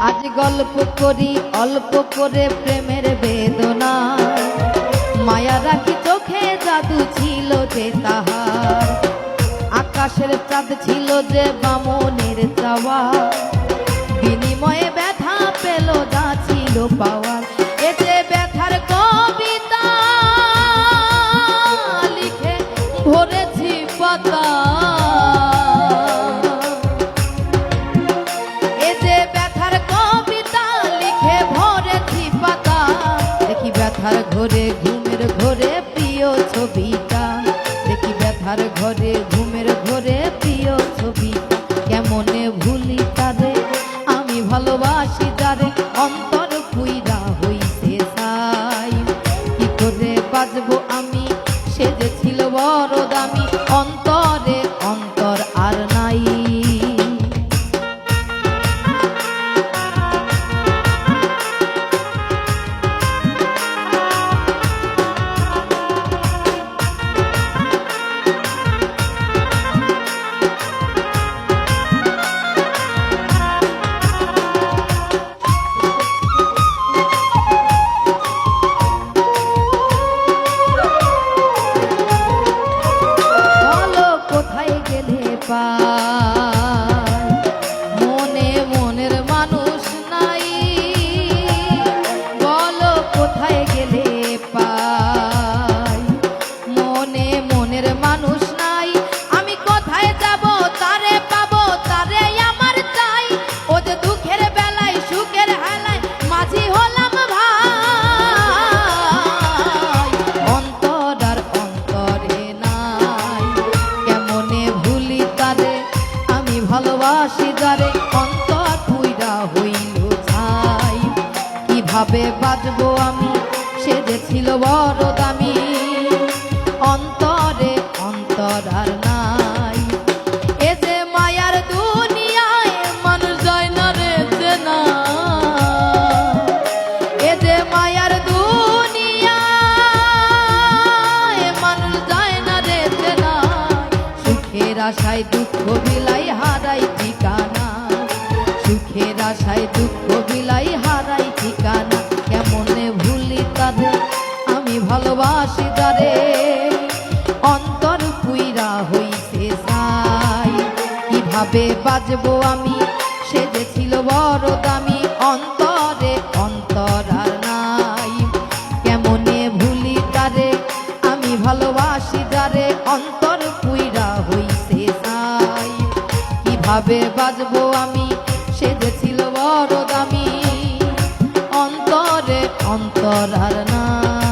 আজ গল্প করি অল্প করে প্রেমের বেদনা, মায়া রাখি চোখে জাদু ছিল যে তাহার, আকাশের চাঁদ ছিল যে বামনের চাওয়া, বিনিময়ে ব্যথা পেল যা ছিল পাওয়ার। এ যে ব্যথার কবিতা লিখে ভরেছি পাতা, ব্যথার ঘরে ঘুমের ঘরে প্রিয় ছবিটা, দেখি ব্যথার ঘরে ঘুমের ঘরে প্রিয় ছবিটা, কেমনে ভুলি তারে আমি ভালোবাসি যারে, অন্তর পুইরা হইছে ছাই, কি করে বাজবো আমি সে যে ছিল বড় দামি, অন্তরে অন্তর আর নাই। মনে মনের মানুষ নাই, বলো কোথায় গেলে পাই, মনে মনের মানুষ নাই, আমি কোথায় যাব তারে পাবো তারে আমার চাই, ও যে দুঃখের বেলায় সুখের হেলায় মাঝি হলাম ভাই, অন্তর আর অন্তরে নাই, কেমনে ভুলি তারে আমি ভালোবাসি যারে, অন্তর পুইরা হইল ছাই, কিভাবে বাজবো আমি সে যে ছিল বড় দামি, অন্তরে অন্তর আর নাই। এ যে মায়ার দুনিয়ায় মানুষ যায় না রে চেনা, এ যে মায়ার দুনিয়ায় মানুষ যায় না রে চেনা, সুখের আশায় দুঃখ বিলাই হারাই ঠিকানা, সুখের আশায় দুঃখ বিলাই হারাই ঠিকানা, কেমনে ভুলি তাদের আমি ভালোবাসি যারে, অন্তর পুইরা হইছে ছাই, কিভাবে বাজবো আমি সে যে ছিল বড় দামি, অন্তরে অন্তর আর নাই, কেমনে ভুলি তারে আমি ভালোবাসি যারে, অন্তর পুইরা হইছে ছাই, কিভাবে বাজবো আমি সে যে ছিল বড় দামি, অন্তরে অন্তর আর নাই।